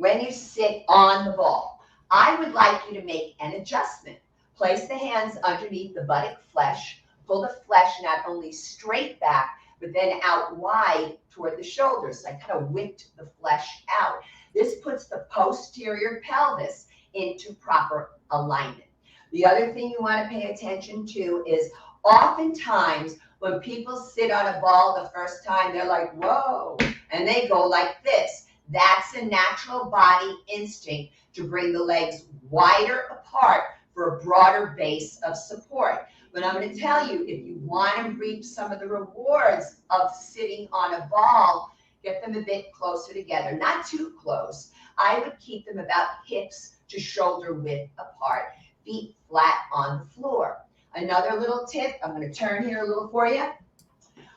when you sit on the ball, I would like you to make an adjustment. Place the hands underneath the buttock flesh. Pull the flesh not only straight back, but then out wide toward the shoulders. I kind of whipped the flesh out. This puts the posterior pelvis into proper alignment. The other thing you want to pay attention to is oftentimes when people sit on a ball the first time, they're like, whoa, and they go like this. That's a natural body instinct to bring the legs wider apart for a broader base of support. But I'm going to tell you, if you want to reap some of the rewards of sitting on a ball, get them a bit closer together, not too close. I would keep them about hips to shoulder width apart, feet flat on the floor. Another little tip, I'm going to turn here a little for you.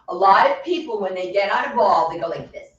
A lot of people, when they get on a ball, they go like this.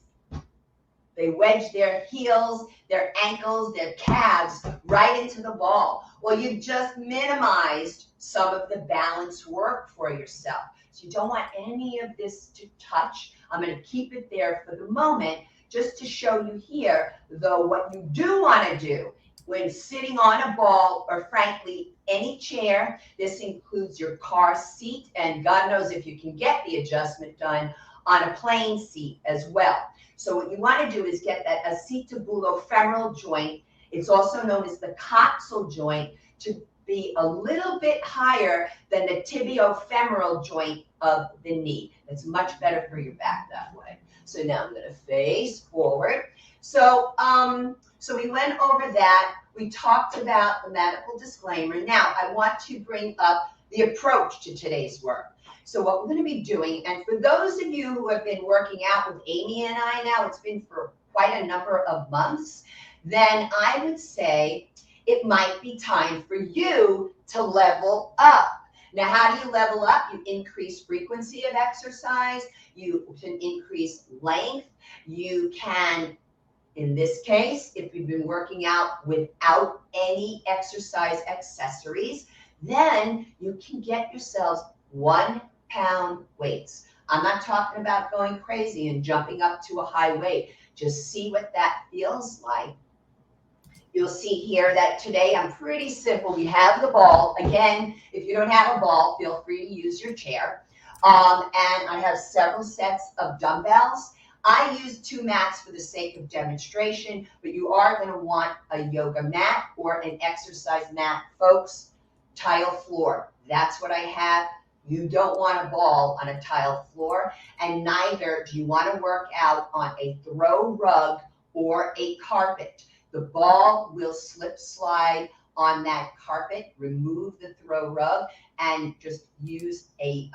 They wedge their heels, their ankles, their calves right into the ball. Well, you've just minimized some of the balance work for yourself. So you don't want any of this to touch. I'm going to keep it there for the moment just to show you here, though, what you do want to do when sitting on a ball or, frankly, any chair. This includes your car seat, and God knows if you can get the adjustment done on a plane seat as well. So what you want to do is get that acetobulofemoral joint. It's also known as the coxal joint, to be a little bit higher than the tibiofemoral joint of the knee. It's much better for your back that way. So now I'm going to face forward. So we went over that. We talked about the medical disclaimer. Now I want to bring up the approach to today's work. So what we're going to be doing, and for those of you who have been working out with Amy and I now, it's been for quite a number of months, then I would say it might be time for you to level up. Now, how do you level up? You increase frequency of exercise. You can increase length. You can, in this case, if you've been working out without any exercise accessories, then you can get yourselves 1 pound weights. I'm not talking about going crazy and jumping up to a high weight. Just see what that feels like. You'll see here that today I'm pretty simple. We have the ball. Again, if you don't have a ball, feel free to use your chair. And I have several sets of dumbbells. I use 2 mats for the sake of demonstration, but you are going to want a yoga mat or an exercise mat. Folks, tile floor. That's what I have. You don't want a ball on a tile floor, and neither do you want to work out on a throw rug or a carpet. The ball will slip slide on that carpet. Remove the throw rug and just use a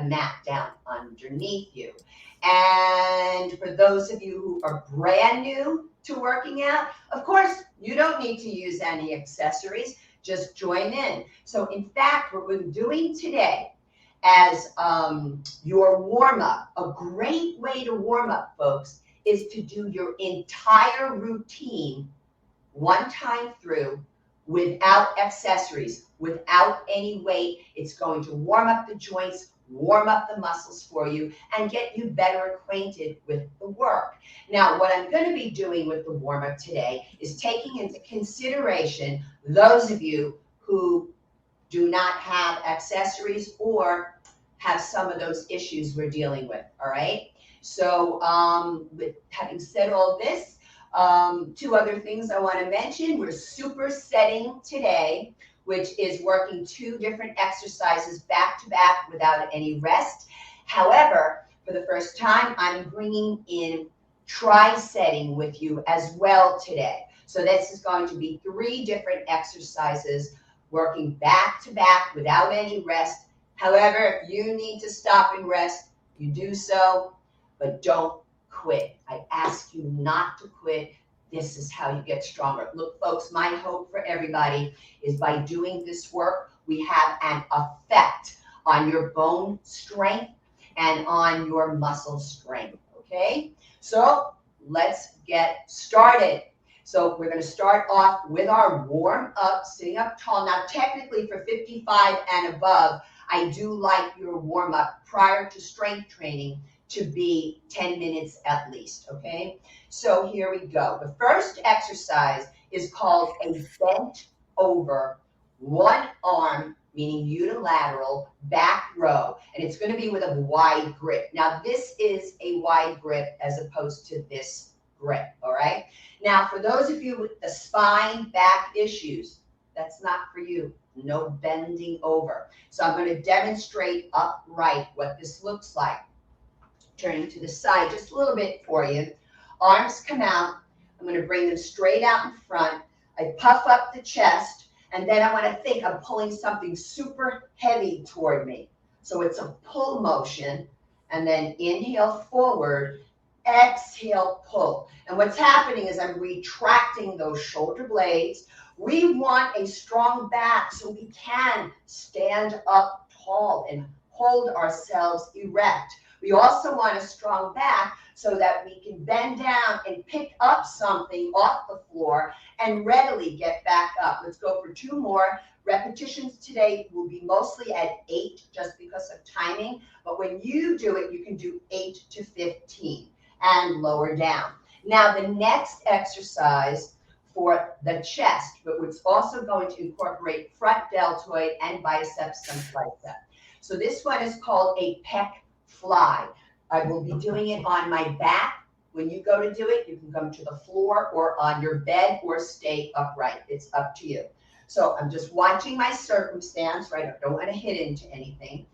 mat down underneath you. And for those of you who are brand new to working out, of course, you don't need to use any accessories. Just join in. So in fact, what we're doing today as your warm-up, a great way to warm up, folks, is to do your entire routine 1 time through without accessories, without any weight. It's going to warm up the joints, warm up the muscles for you, and get you better acquainted with the work. Now, what I'm going to be doing with the warm-up today is taking into consideration those of you who do not have accessories or have some of those issues we're dealing with, all right? So with having said all this, 2 other things I want to mention. We're supersetting today, which is working 2 different exercises back to back without any rest. However, for the first time, I'm bringing in tri-setting with you as well today. So this is going to be 3 different exercises working back to back without any rest. However, if you need to stop and rest, you do so, but don't quit. I ask you not to quit. This is how you get stronger. Look, folks, my hope for everybody is by doing this work, we have an effect on your bone strength and on your muscle strength, okay? So let's get started. So we're going to start off with our warm up, sitting up tall. Now, technically for 55 and above, I do like your warm up prior to strength training to be 10 minutes at least, okay? So here we go. The first exercise is called a bent over one arm, meaning unilateral, back row. And it's going to be with a wide grip. Now, this is a wide grip as opposed to this grip, all right? Now, for those of you with the spine back issues, that's not for you. No bending over. So I'm going to demonstrate upright what this looks like. Turning to the side just a little bit for you. Arms come out. I'm going to bring them straight out in front. I puff up the chest, and then I want to think I'm pulling something super heavy toward me. So it's a pull motion, and then inhale forward, exhale, pull. And what's happening is I'm retracting those shoulder blades. We want a strong back so we can stand up tall and hold ourselves erect. We also want a strong back so that we can bend down and pick up something off the floor and readily get back up. Let's go for 2 more. Repetitions today will be mostly at 8 just because of timing. But when you do it, you can do 8 to 15 and lower down. Now, the next exercise for the chest, but it's also going to incorporate front deltoid and biceps and tricep. So this one is called a pec fly. I will be doing it on my back. When you go to do it, you can come to the floor or on your bed or stay upright. It's up to you. So I'm just watching my circumstance, right? I don't want to hit into anything.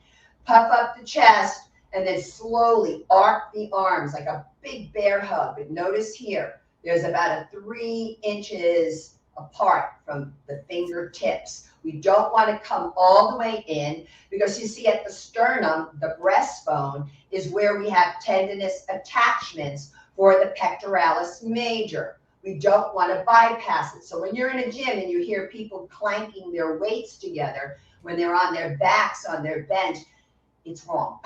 Puff up the chest and then slowly arc the arms like a big bear hug. But notice here, there's about 3 inches apart from the fingertips. We don't want to come all the way in because you see at the sternum, the breastbone is where we have tendinous attachments for the pectoralis major. We don't want to bypass it. So when you're in a gym and you hear people clanking their weights together when they're on their backs on their bench, it's wrong.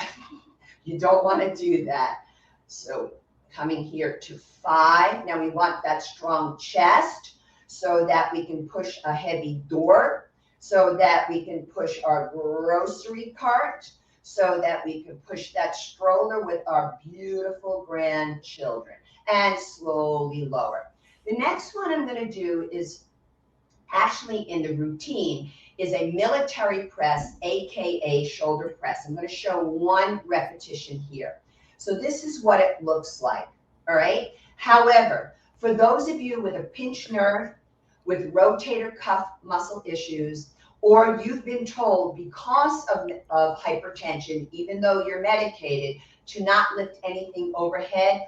You don't want to do that. So coming here to 5. Now we want that strong chest so that we can push a heavy door, so that we can push our grocery cart, so that we can push that stroller with our beautiful grandchildren, and slowly lower. The next one I'm going to do is actually in the routine is a military press, aka shoulder press. I'm going to show 1 repetition here. So this is what it looks like, all right? However, for those of you with a pinched nerve, with rotator cuff muscle issues, or you've been told because of hypertension, even though you're medicated, to not lift anything overhead,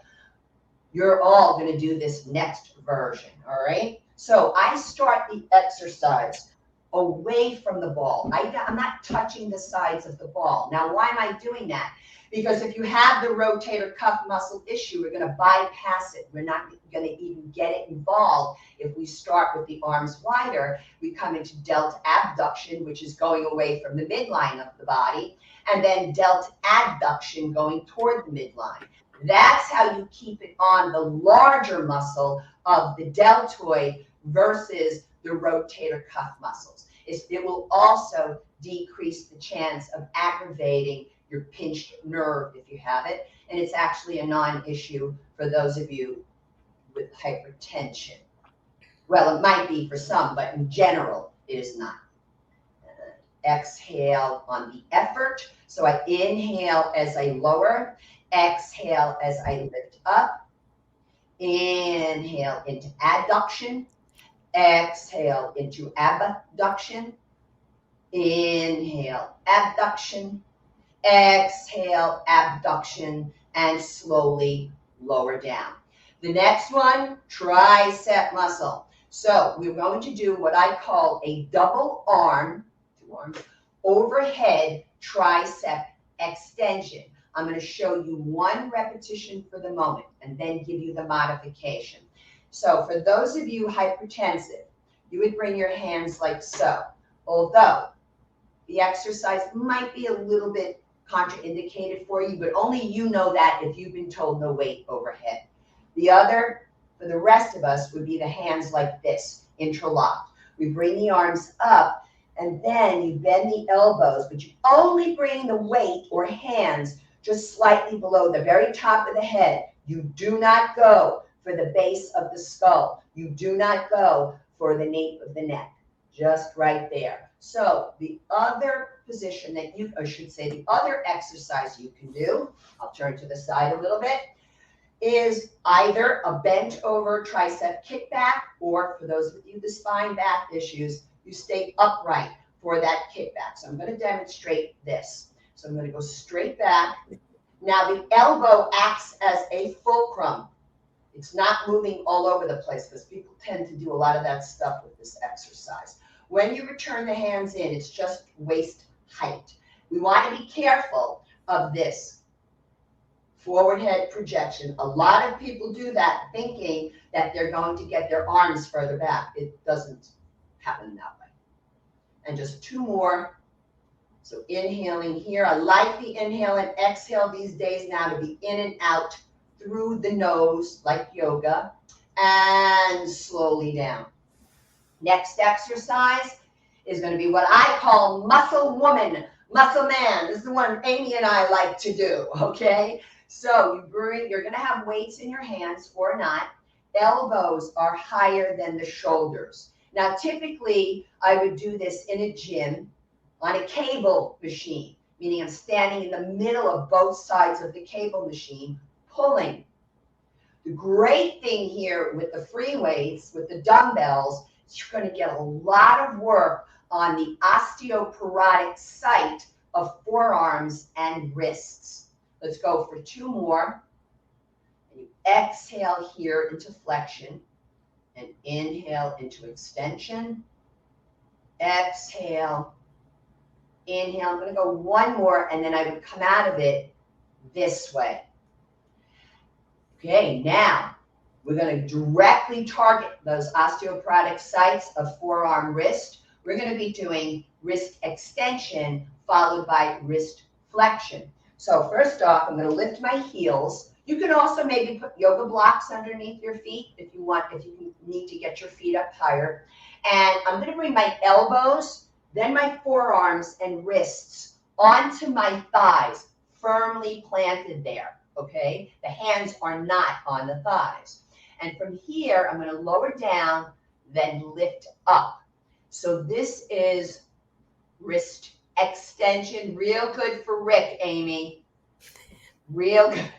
you're all going to do this next version, all right? So I start the exercise away from the ball. I'm not touching the sides of the ball. Now, why am I doing that? Because if you have the rotator cuff muscle issue, we're going to bypass it. We're not going to even get it involved. If we start with the arms wider, we come into delt abduction, which is going away from the midline of the body, and then delt adduction going toward the midline. That's how you keep it on the larger muscle of the deltoid versus the rotator cuff muscles. It will also decrease the chance of aggravating your pinched nerve if you have it, and it's actually a non-issue for those of you with hypertension. Well, it might be for some, but in general, it is not. Exhale on the effort. So I inhale as I lower, exhale as I lift up, inhale into adduction, exhale into abduction, inhale, abduction, exhale, abduction, and slowly lower down. The next one, tricep muscle. So we're going to do what I call a double arm, 2 arms, overhead tricep extension. I'm going to show you 1 repetition for the moment and then give you the modification. So for those of you hypertensive, you would bring your hands like so. Although the exercise might be a little bit contraindicated for you, but only you know that if you've been told no weight overhead. The other, for the rest of us, would be the hands like this, interlocked. We bring the arms up, and then you bend the elbows, but you only bring the weight or hands just slightly below the very top of the head. You do not go for the base of the skull. You do not go for the nape of the neck. Just right there. So the other position that you, or should say the other exercise you can do, I'll turn to the side a little bit, is either a bent over tricep kickback, or for those with you with the spine back issues, you stay upright for that kickback. So I'm going to demonstrate this. So I'm going to go straight back. Now the elbow acts as a fulcrum. It's not moving all over the place because people tend to do a lot of that stuff with this exercise. When you return the hands in, it's just waist height. We want to be careful of this forward head projection. A lot of people do that thinking that they're going to get their arms further back. It doesn't happen that way. And just two more. So inhaling here. I like the inhale and exhale these days now to be in and out through the nose like yoga, and slowly down. Next exercise is going to be what I call muscle woman, muscle man. This is the one Amy and I like to do, okay? So you're going to have weights in your hands or not. Elbows are higher than the shoulders. Now, typically, I would do this in a gym on a cable machine, meaning I'm standing in the middle of both sides of the cable machine, pulling. The great thing here with the free weights, with the dumbbells, is you're going to get a lot of work on the osteoporotic site of forearms and wrists. Let's go for two more. And you exhale here into flexion and inhale into extension. Exhale. Inhale. I'm going to go one more, and then I would come out of it this way. Okay, now we're going to directly target those osteoporotic sites of forearm, wrist. We're going to be doing wrist extension followed by wrist flexion. So first off, I'm going to lift my heels. You can also maybe put yoga blocks underneath your feet if you want, if you need to get your feet up higher. And I'm going to bring my elbows, then my forearms and wrists onto my thighs, firmly planted there. Okay, the hands are not on the thighs. And from here, I'm going to lower down, then lift up. So this is wrist extension. Real good for Rick, Amy. Real good.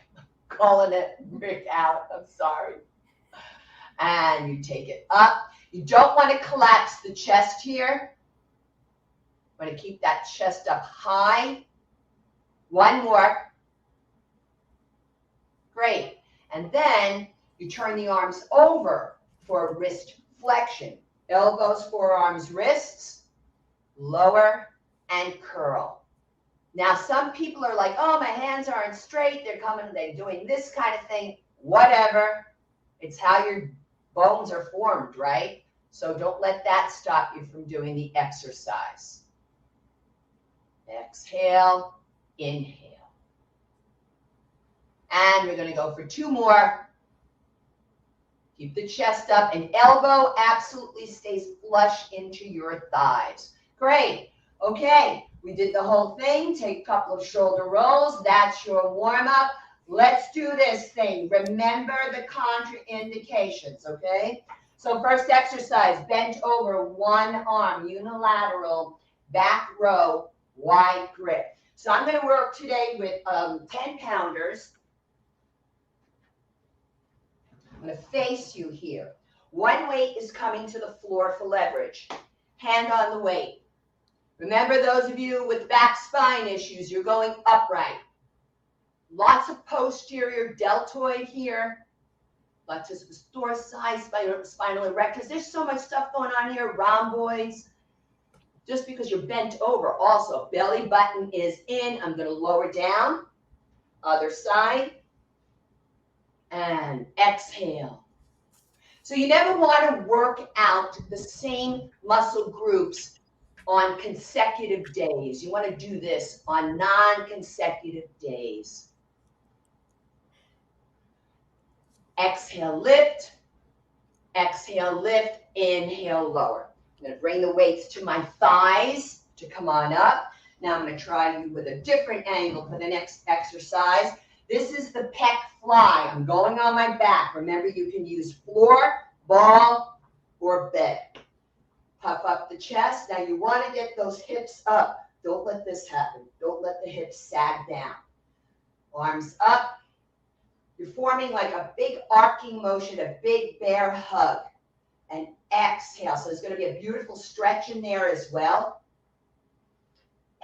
Calling it Rick out. I'm sorry. And you take it up. You don't want to collapse the chest here. You want to keep that chest up high. One more. Great. And then you turn the arms over for wrist flexion. Elbows, forearms, wrists, lower and curl. Now, some people are like, oh, my hands aren't straight. They're doing this kind of thing. Whatever. It's how your bones are formed, right? So don't let that stop you from doing the exercise. Exhale, inhale. And we're going to go for two more. Keep the chest up, and elbow absolutely stays flush into your thighs. Great. Okay, we did the whole thing. Take a couple of shoulder rolls. That's your warm-up. Let's do this thing. Remember the contraindications, okay? So first exercise, bent over one arm, unilateral, back row, wide grip. So I'm going to work today with 10-pounders. I'm going to face you here. One weight is coming to the floor for leverage. Hand on the weight. Remember, those of you with back spine issues, you're going upright. Lots of posterior deltoid here. Latissimus dorsi, spinal erectors. There's so much stuff going on here. Rhomboids. Just because you're bent over. Also, belly button is in. I'm going to lower down. Other side. And exhale. So you never want to work out the same muscle groups on consecutive days. You want to do this on non-consecutive days. Exhale, lift. Exhale, lift. Inhale, lower. I'm going to bring the weights to my thighs to come on up. Now I'm going to try you with a different angle for the next exercise. This is the pec fly. I'm going on my back. Remember, you can use floor, ball, or bed. Puff up the chest. Now you want to get those hips up. Don't let this happen. Don't let the hips sag down. Arms up. You're forming like a big arcing motion, a big bear hug. And exhale. So there's going to be a beautiful stretch in there as well.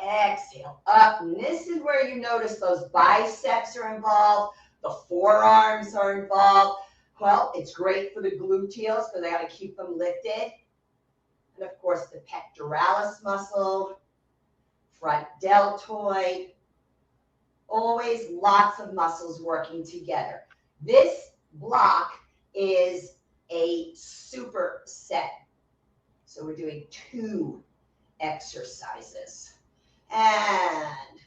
Exhale up. And this is where you notice those biceps are involved. The forearms are involved. Well, it's great for the gluteals because I got to keep them lifted. And of course, the pectoralis muscle, front deltoid. Always lots of muscles working together. This block is a superset. So we're doing 2 exercises. And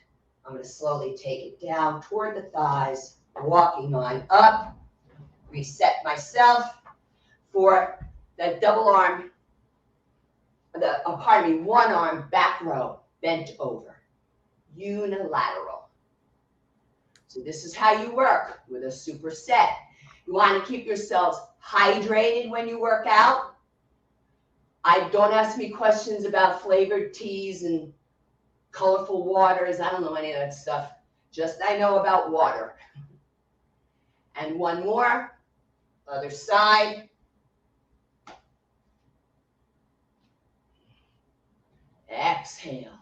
I'm going to slowly take it down toward the thighs, walking on up. Reset myself for the double arm, one arm back row, bent over, unilateral. So this is how you work with a superset. You want to keep yourselves hydrated when you work out. Don't ask me questions about flavored teas and colorful waters. I don't know any of that stuff. Just I know about water. And one more, other side. Exhale.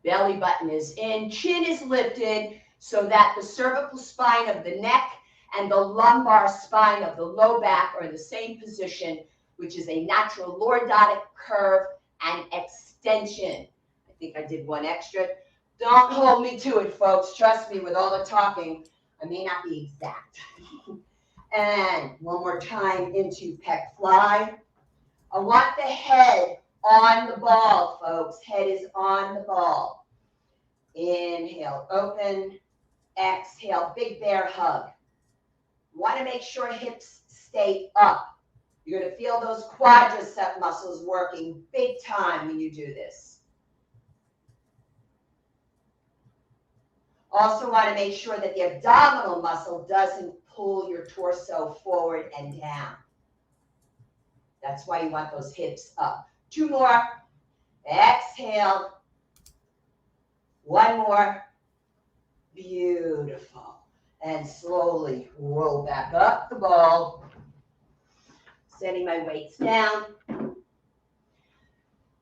Belly button is in, chin is lifted so that the cervical spine of the neck and the lumbar spine of the low back are in the same position, which is a natural lordotic curve and extension. I think I did one extra. Don't hold me to it, folks. Trust me, with all the talking, I may not be exact. And one more time into pec fly. I want the head on the ball, folks. Head is on the ball. Inhale, open. Exhale, big bear hug. You want to make sure hips stay up. You're going to feel those quadricep muscles working big time when you do this. Also want to make sure that the abdominal muscle doesn't pull your torso forward and down. That's why you want those hips up. 2 more. Exhale. 1 more. Beautiful. And slowly roll back up the ball. Setting my weights down.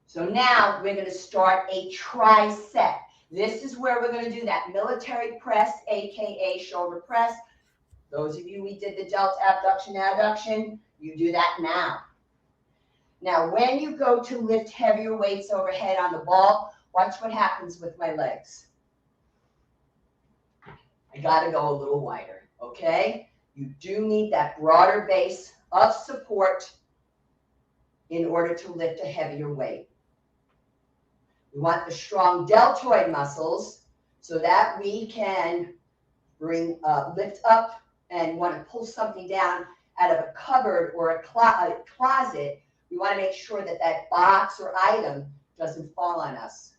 So now we're going to start a tricep. This is where we're going to do that military press, aka shoulder press. Those of you we did the delt abduction, adduction, you do that now. Now, when you go to lift heavier weights overhead on the ball, watch what happens with my legs. I got to go a little wider, okay? You do need that broader base of support in order to lift a heavier weight. We want the strong deltoid muscles so that we can lift up and want to pull something down out of a cupboard or a closet. We want to make sure that that box or item doesn't fall on us.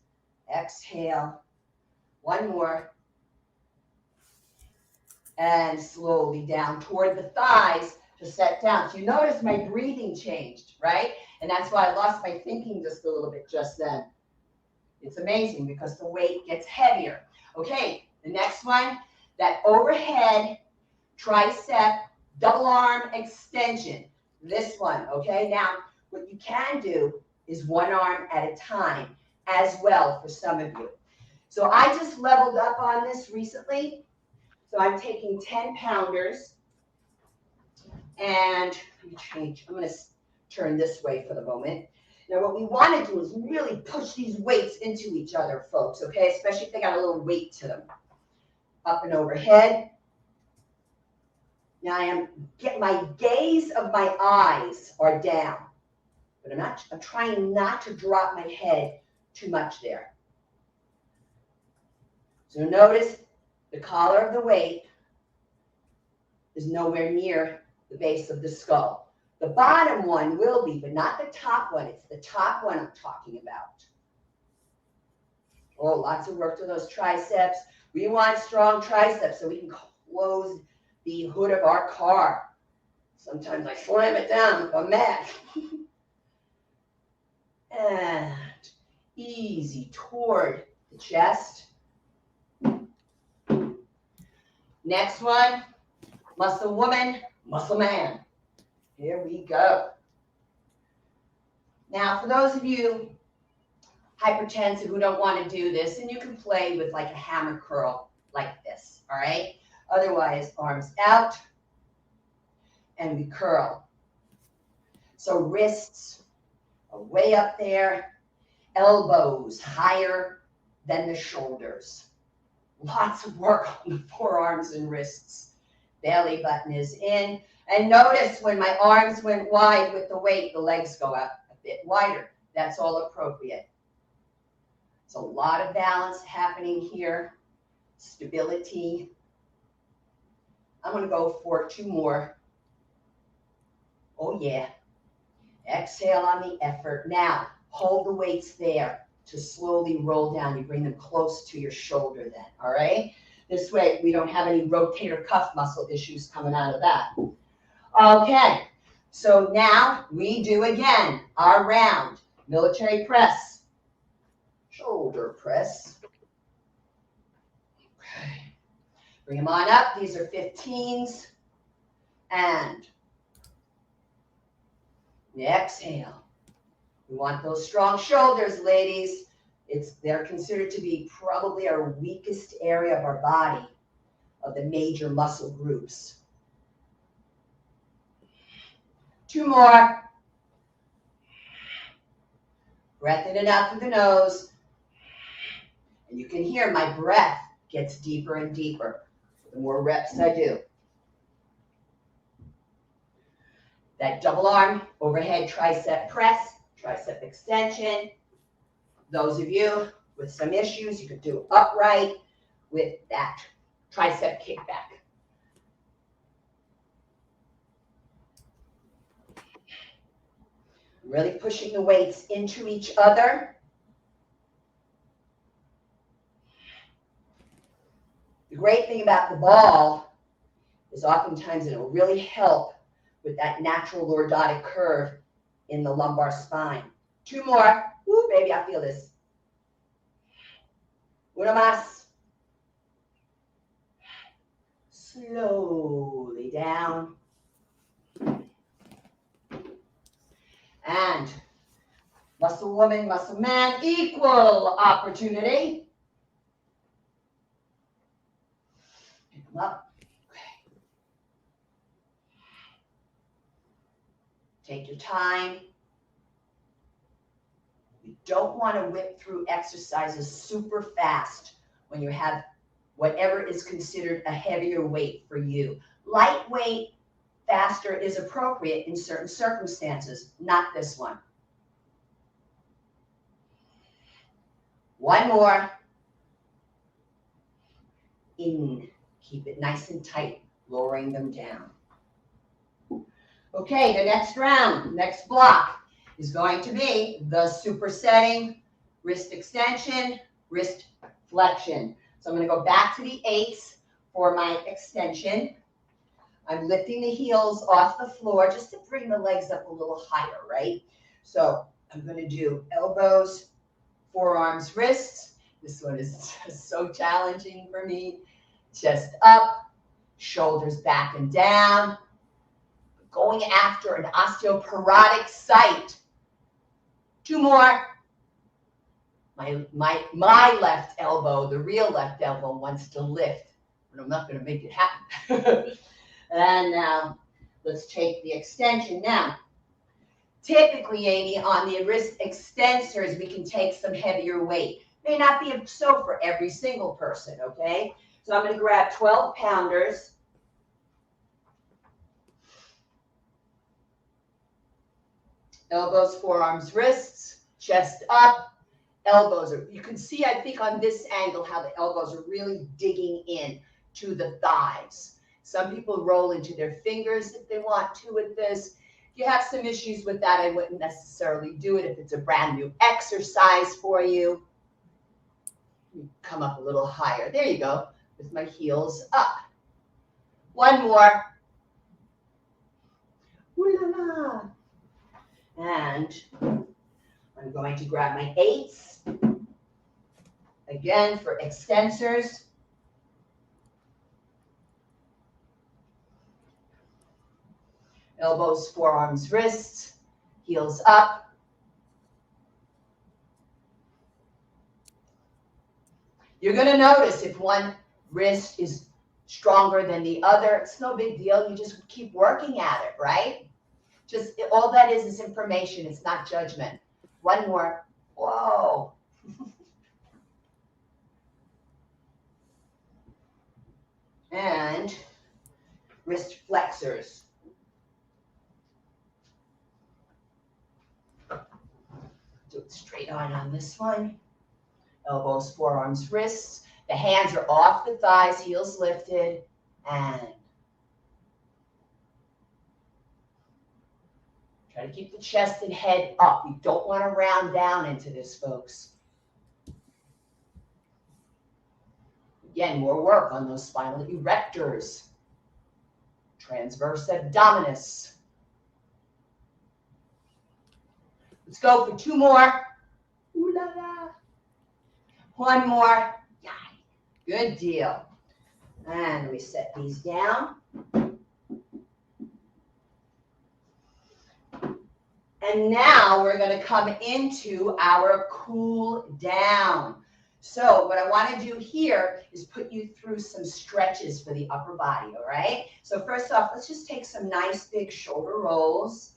Exhale. 1 more. And slowly down toward the thighs to set down. So you notice my breathing changed, right? And that's why I lost my thinking just a little bit just then. It's amazing because the weight gets heavier. Okay, the next one, that overhead tricep double arm extension. This one, okay? Now, what you can do is 1 arm at a time as well for some of you. So I just leveled up on this recently. So I'm taking 10 pounders and let me change. I'm going to turn this way for the moment. Now what we want to do is really push these weights into each other, folks, okay? Especially if they got a little weight to them. Up and overhead. Now my gaze of my eyes are down, but I'm trying not to drop my head too much there. So notice the collar of the weight is nowhere near the base of the skull. The bottom one will be, but not the top one. It's the top one I'm talking about. Oh, lots of work to those triceps. We want strong triceps so we can close the hood of our car. Sometimes I slam it down if I'm mad. And easy toward the chest. Next one, muscle woman, muscle man. Here we go. Now, for those of you hypertensive who don't want to do this, and you can play with like a hammer curl like this, all right? Otherwise, arms out, and we curl. So wrists are way up there, elbows higher than the shoulders. Lots of work on the forearms and wrists. Belly button is in. And notice when my arms went wide with the weight, the legs go up a bit wider. That's all appropriate. It's a lot of balance happening here. Stability. I'm going to go for 2 more. Oh, yeah. Exhale on the effort. Now, hold the weights there to slowly roll down. You bring them close to your shoulder then, all right? This way, we don't have any rotator cuff muscle issues coming out of that. Okay, so now we do again our round. Military press, shoulder press. Okay, bring them on up. These are 15s. And exhale. We want those strong shoulders, ladies. They're considered to be probably our weakest area of our body, of the major muscle groups. 2 more. Breath in and out through the nose. And you can hear my breath gets deeper and deeper the more reps I do. That double arm overhead tricep press, tricep extension. Those of you with some issues, you could do upright with that tricep kickback. Really pushing the weights into each other. The great thing about the ball is oftentimes it'll really help with that natural lordotic curve in the lumbar spine. 2 more. Woo, baby, I feel this. Uno más. Slowly down. And muscle woman, muscle man, equal opportunity. Pick them up. Okay. Take your time. You don't want to whip through exercises super fast when you have whatever is considered a heavier weight for you. Lightweight, faster is appropriate in certain circumstances, not this one. 1 more. In. Keep it nice and tight, lowering them down. Okay, the next round, next block is going to be the supersetting wrist extension, wrist flexion. So I'm going to go back to the 8s for my extension. I'm lifting the heels off the floor just to bring the legs up a little higher, right? So I'm going to do elbows, forearms, wrists. This one is just so challenging for me. Chest up, shoulders back and down. Going after an osteoporotic site. 2 more. My left elbow, the real left elbow, wants to lift, but I'm not going to make it happen. And now let's take the extension. Now, typically, Amy, on the wrist extensors, we can take some heavier weight. May not be so for every single person, okay? So I'm going to grab 12 pounders. Elbows, forearms, wrists, chest up, elbows are, you can see, I think, on this angle how the elbows are really digging in to the thighs. Some people roll into their fingers if they want to with this. If you have some issues with that, I wouldn't necessarily do it if it's a brand new exercise for you. Come up a little higher. There you go, with my heels up. One more. Ooh la la. And I'm going to grab my 8s. Again, for extensors. Elbows, forearms, wrists, heels up. You're going to notice if one wrist is stronger than the other, it's no big deal. You just keep working at it, right? Just all that is information. It's not judgment. One more. Whoa. And wrist flexors. Do it straight on this one. Elbows, forearms, wrists. The hands are off the thighs, heels lifted, and try to keep the chest and head up. You don't want to round down into this, folks. Again, more work on those spinal erectors. Transverse abdominis. Let's go for 2 more. Ooh la la. 1 more. Yeah. Good deal. And we set these down. And now we're going to come into our cool down. So what I want to do here is put you through some stretches for the upper body, all right? So first off, let's just take some nice big shoulder rolls.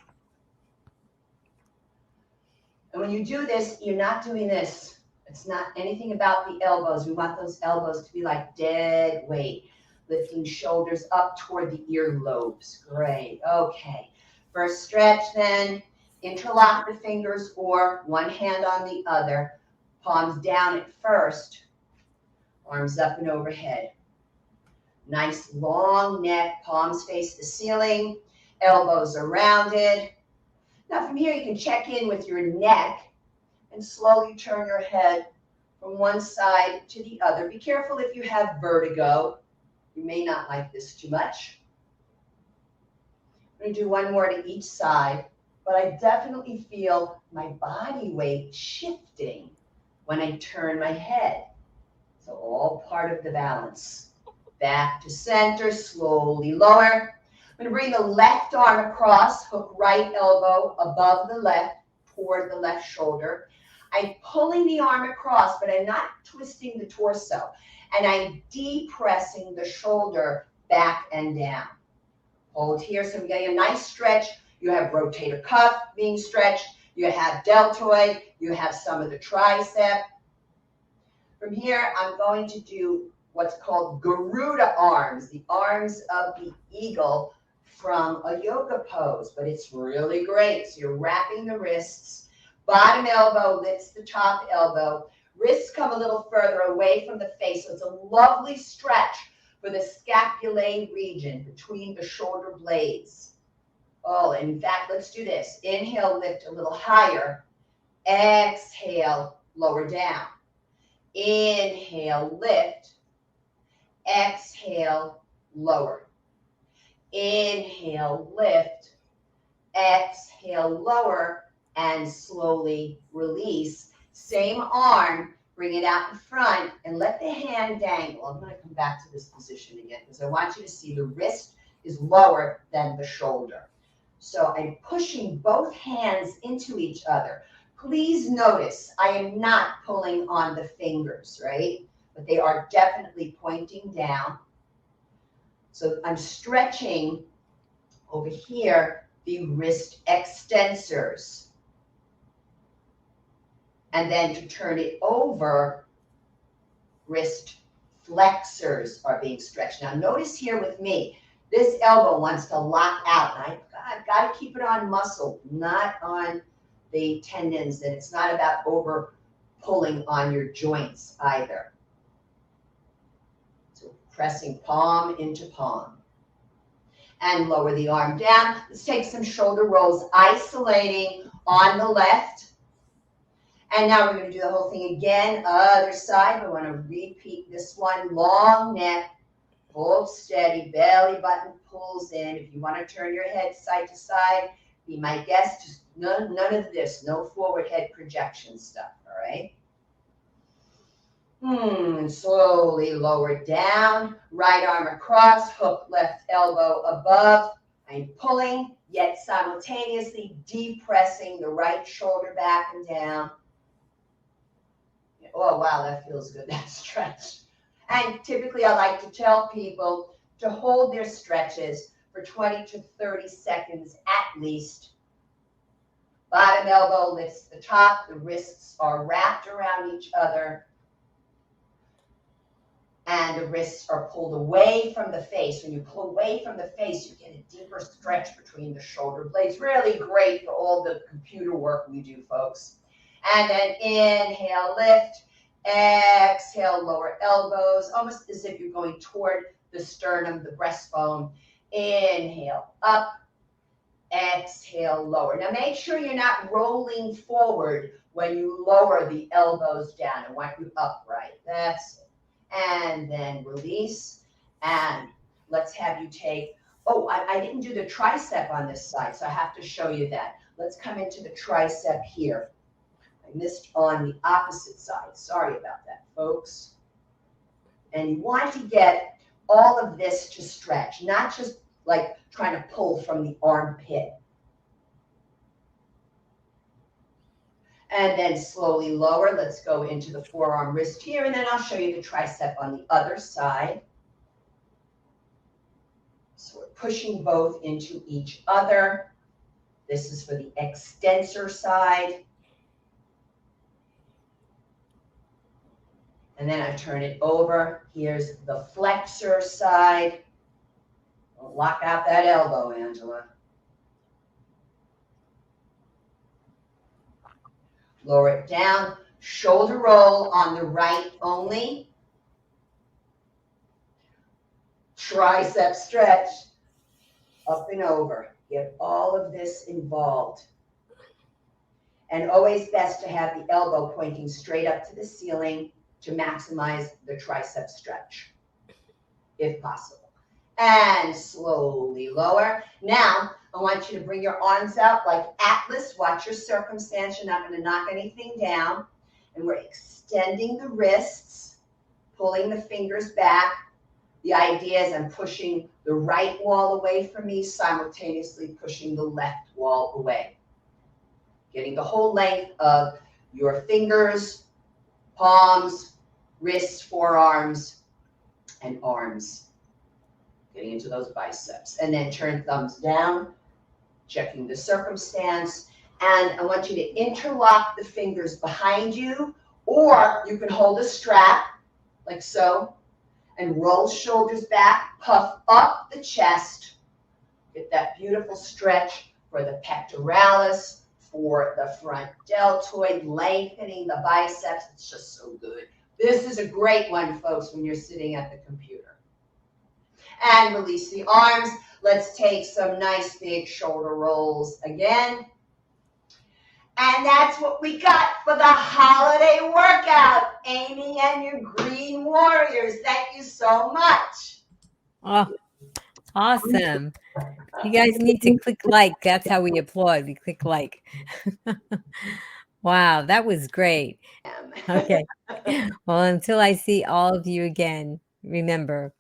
And when you do this, you're not doing this. It's not anything about the elbows. We want those elbows to be like dead weight. Lifting shoulders up toward the earlobes. Great. Okay. First stretch then. Interlock the fingers or one hand on the other. Palms down at first. Arms up and overhead. Nice long neck. Palms face the ceiling. Elbows are rounded. Now from here you can check in with your neck and slowly turn your head from one side to the other. Be careful if you have vertigo. You may not like this too much. I'm going to do 1 more to each side, but I definitely feel my body weight shifting when I turn my head. So all part of the balance. Back to center, slowly lower. I'm going to bring the left arm across, hook right elbow above the left, toward the left shoulder. I'm pulling the arm across, but I'm not twisting the torso. And I'm depressing the shoulder back and down. Hold here, so I'm getting a nice stretch. You have rotator cuff being stretched. You have deltoid. You have some of the tricep. From here, I'm going to do what's called Garuda arms, the arms of the eagle from a yoga pose, but it's really great. So you're wrapping the wrists. Bottom elbow lifts the top elbow. Wrists come a little further away from the face, so it's a lovely stretch for the scapulae region between the shoulder blades. Oh, in fact, let's do this. Inhale, lift a little higher. Exhale, lower down. Inhale, lift. Exhale, lower. Inhale, lift. Exhale, lower, and slowly release. Same arm, bring it out in front, and let the hand dangle. I'm going to come back to this position again because I want you to see the wrist is lower than the shoulder. So I'm pushing both hands into each other. Please notice I am not pulling on the fingers, right? But they are definitely pointing down. So I'm stretching over here the wrist extensors. And then to turn it over, wrist flexors are being stretched. Now notice here with me, this elbow wants to lock out. And I've got to keep it on muscle, not on the tendons. And it's not about over pulling on your joints either. So pressing palm into palm. And lower the arm down. Let's take some shoulder rolls, isolating on the left. And now we're going to do the whole thing again, other side. I want to repeat this one. Long neck, hold steady, belly button pulls in. If you want to turn your head side to side, be my guest. Just none of this, no forward head projection stuff, all right? Slowly lower down, right arm across, hook left elbow above. I'm pulling, yet simultaneously depressing the right shoulder back and down. Oh, wow, that feels good, that stretch. And typically I like to tell people to hold their stretches for 20 to 30 seconds at least. Bottom elbow lifts the top, the wrists are wrapped around each other, and the wrists are pulled away from the face. When you pull away from the face, you get a deeper stretch between the shoulder blades. Really great for all the computer work we do, folks. And then inhale, lift. Exhale, lower elbows, almost as if you're going toward the sternum, the breastbone. Inhale, up. Exhale, lower. Now make sure you're not rolling forward when you lower the elbows down. I want you upright. That's it. And then release. And let's have you take, oh, I didn't do the tricep on this side, so I have to show you that. Let's come into the tricep here. I missed on the opposite side. Sorry about that, folks. And you want to get all of this to stretch, not just like trying to pull from the armpit. And then slowly lower. Let's go into the forearm wrist here, and then I'll show you the tricep on the other side. So we're pushing both into each other. This is for the extensor side. And then I turn it over. Here's the flexor side. Don't lock out that elbow, Angela. Lower it down. Shoulder roll on the right only. Tricep stretch. Up and over. Get all of this involved. And always best to have the elbow pointing straight up to the ceiling to maximize the tricep stretch, if possible. And slowly lower. Now, I want you to bring your arms out like Atlas. Watch your circumstance. You're not going to knock anything down. And we're extending the wrists, pulling the fingers back. The idea is I'm pushing the right wall away from me, simultaneously pushing the left wall away. Getting the whole length of your fingers, palms, wrists, forearms, and arms. Getting into those biceps. And then turn thumbs down, checking the circumstance. And I want you to interlock the fingers behind you, or you can hold a strap, like so, and roll shoulders back, puff up the chest. Get that beautiful stretch for the pectoralis, for the front deltoid, lengthening the biceps. It's just so good. This is a great one, folks, when you're sitting at the computer. And release the arms. Let's take some nice big shoulder rolls again. And that's what we got for the holiday workout. Amy and your Green Warriors, thank you so much. Oh, awesome. You guys need to click like. That's how we applaud. We click like. Wow, that was great. Okay. Well, until I see all of you again, remember,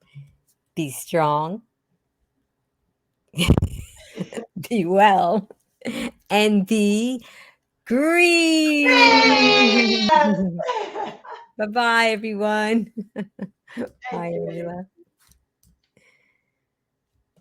be strong, be well, and be green. Bye-bye, everyone. Bye, Angela.